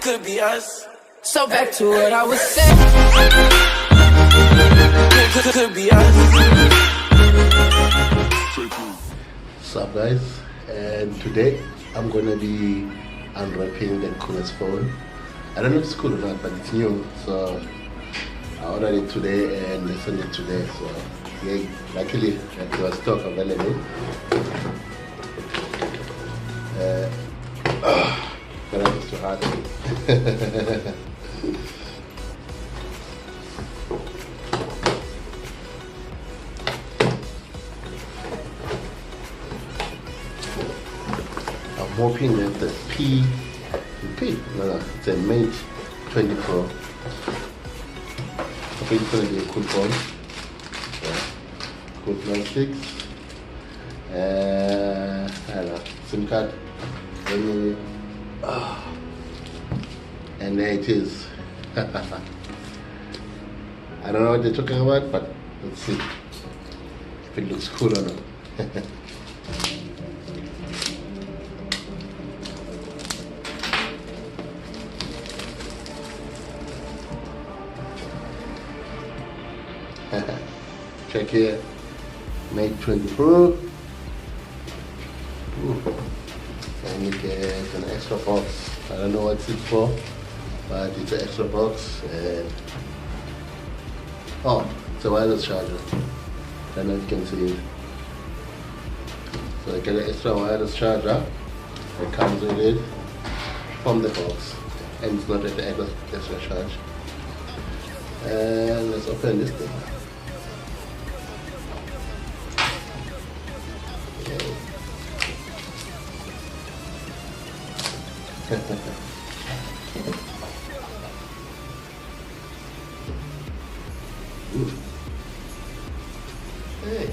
could be us. So back to what I was saying. Could be us. What's up, guys? And today I'm gonna be unwrapping the coolest phone. I don't know if it's cool or not, but it's new, so I ordered it today and they sent it today. So yeah, luckily there was stock available. But that was too hard. I'm hoping that the it's a Mate 20 Pro. I think it's going to be a cool phone. Yeah. Cool plastics. I don't know, SIM card. And there it is. I don't know what they're talking about, but let's see if it looks cool or not. Check here, Mate 20 Pro. Ooh. And you get an extra box. I don't know what it's for, but it's an extra box. And oh, it's a wireless charger. I don't know if you can see it. So I get an extra wireless charger that comes with it from the box, and it's not an extra charge. And let's open this thing. Hey,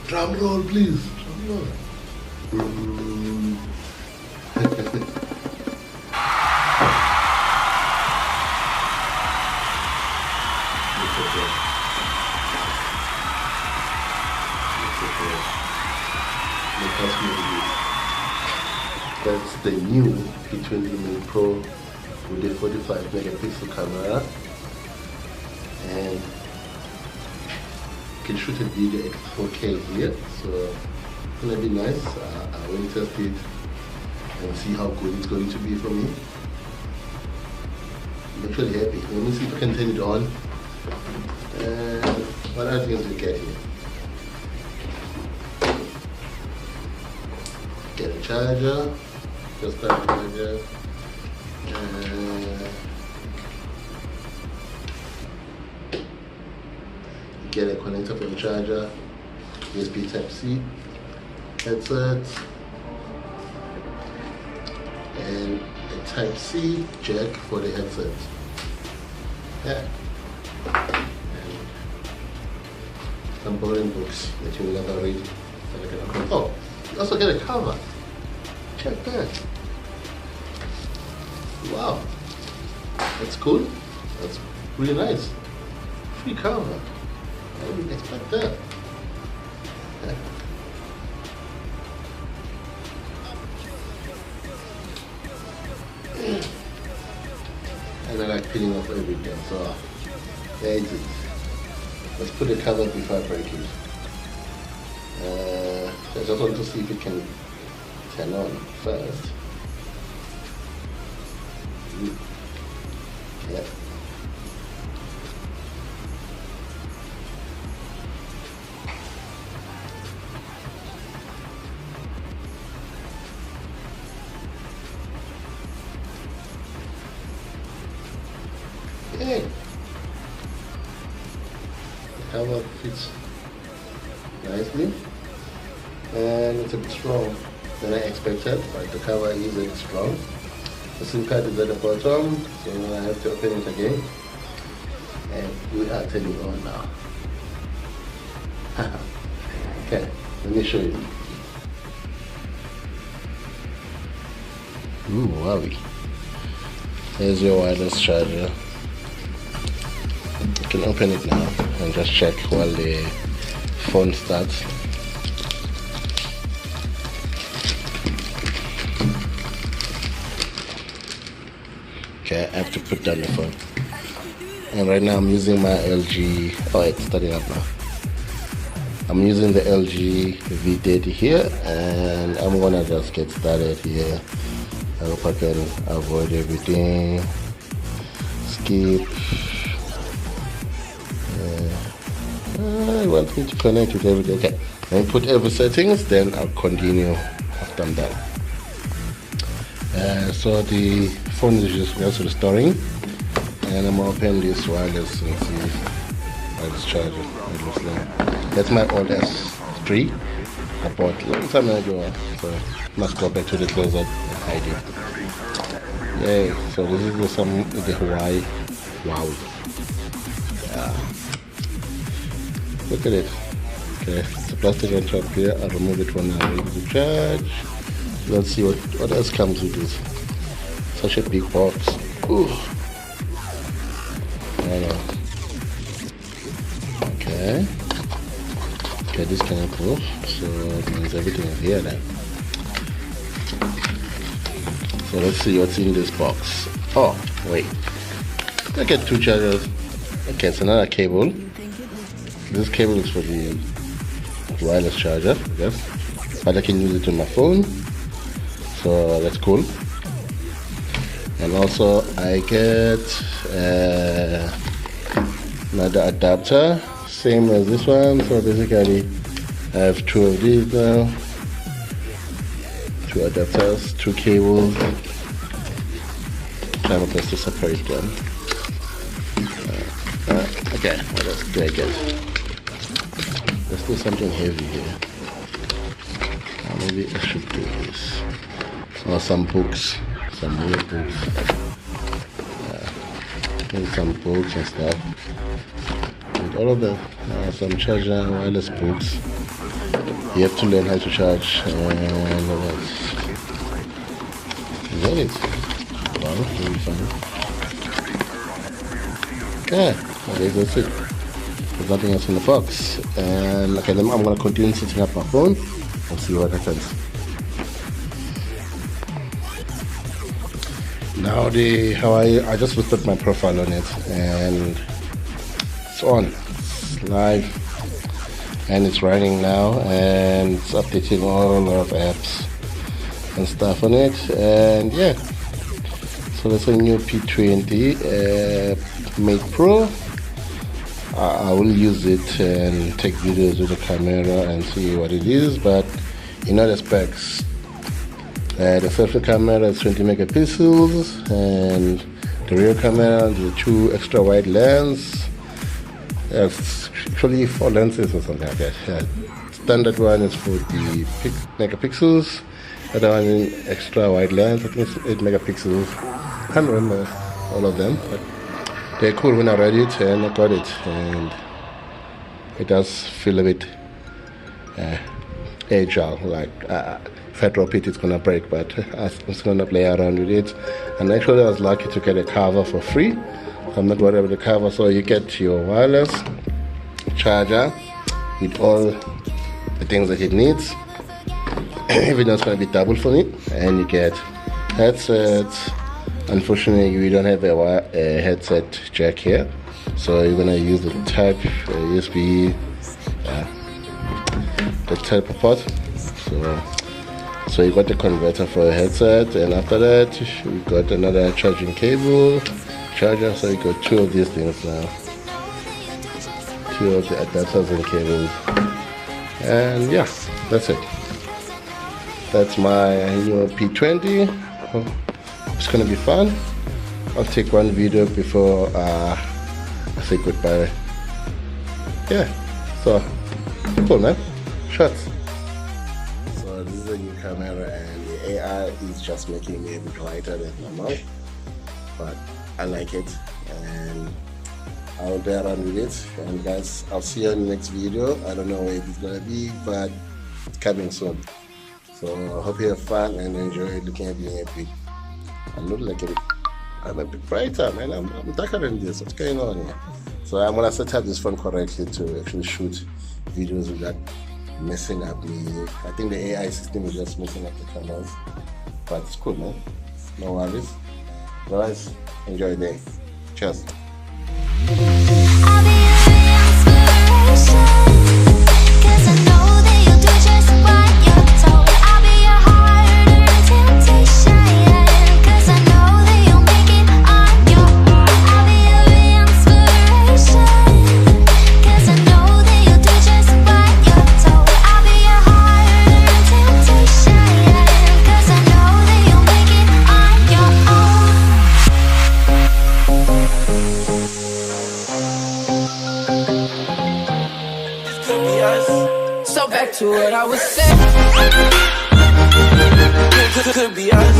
drum roll, please. Drum roll. That's the new P20 Pro with a 45 megapixel camera, and you can shoot a video at 4K here, so it's gonna be nice. I will test it and see how good it's going to be for me. I'm actually happy. Let me see if I can turn it on. And what other things we get here? Get a charger. Just that charger. Get a connector for the charger, USB Type-C, headset, and a Type-C jack for the headset. Yeah. And some boring books that you will never read. Oh, you also get a cover. Check that. Wow, that's cool. That's really nice. Free cover. I didn't expect that. And I like peeling off everything, so there it is. Let's put the cover before I break it. I just want to see if it can turn on first. Yeah. Hey. The cover fits nicely, and it's a bit strong than I expected, but the cover is very strong. The SIM card is at the bottom, so I have to open it again. And we are turning on now. Okay, let me show you. Ooh, Huawei. There's your wireless charger. You can open it now and just check while the phone starts. Okay, I have to put down the phone. And right now I'm using my LG. Oh, it's starting up now. I'm using the LG V30 here, and I'm gonna just get started here. I hope I can avoid everything. Skip. I want me to connect with everything. Okay, and put every settings, then I'll continue after I'm done. So the phone is just restoring, and I'm gonna open this wireless and see how it's charging. It looks like that's my old S3 I bought a long time ago, so must go back to the closet and hide it. Yay! So this is the Huawei. Wow. Yeah. Look at it. Okay, it's a plastic on top here. I'll remove it when I'm ready to charge. Let's see what else comes with this. Such a big box. Ooh. I know. Okay. Okay, this kind of cool. So it means everything is here then. So let's see what's in this box. Oh, wait. I get 2 chargers. Okay, it's another cable. This cable is for the wireless charger, yes. But I can use it on my phone. So that's cool. And also I get another adapter, same as this one. So basically I have 2 of these now. 2 adapters, 2 cables. Try my best to separate them. Okay, what else do I get? Let's do something heavy here. Maybe I should do this. Or some books, some more books. And some books and stuff. And all of them, some charger, wireless books. You have to learn how to charge. And what else? Is that it? Wow, really fun. Okay, okay, that's it. There's nothing else in the box. And okay, then I'm gonna continue setting up my phone and see what happens. Now I just boosted my profile on it, and it's on. It's live, and it's running now, and it's updating all of apps and stuff on it. And yeah, so there's a new P20 Mate Pro. I will use it and take videos with the camera and see what it is, but in other specs, the selfie camera is 20 megapixels, and the rear camera, the 2 extra wide lens. It's actually 4 lenses or something like that. Yeah. Standard one is 40 megapixels, other one is extra wide lens, I think it's 8 megapixels. I can't remember all of them, but they're cool when I read it and I got it, and it does feel a bit agile, like if I drop it, it's gonna break, but I'm just gonna play around with it. And actually I was lucky to get a cover for free. I'm not worried about the cover. So you get your wireless charger with all the things that it needs, even though it's gonna be double for me. And you get headsets. Unfortunately, we don't have a headset jack here, so you're gonna use the type USB, the type of port. So you got the converter for a headset, and after that we got another charging cable, charger. So you got 2 of these things now, 2 of the adapters and cables, and yeah, that's it. That's my new P20. It's gonna be fun. I'll take one video before I say goodbye. Yeah, so cool, man. Shots. So this is a new camera, and the AI is just making me a bit lighter than normal, but I like it, and I'll play around with it. And guys, I'll see you in the next video. I don't know where it's gonna be, but it's coming soon. So I hope you have fun and enjoy looking at me a bit. I look like I'm a bit brighter, man. I'm darker than this. What's going on here? So I'm gonna set up this phone correctly to actually shoot videos without messing up me. I think the AI system is just messing up the cameras, but it's cool, man. No worries. Otherwise, enjoy your day. Cheers. I'll be your inspiration, 'cause I know that you'll do just what you're told. I'll be your harder temptation, 'cause I know that you'll make it on your own. I'll be your inspiration, 'cause I know that you'll do just what you're told. I'll be your harder temptation, 'cause I know that you'll make it on your own. Could be us. So back to what I was saying. Could be us.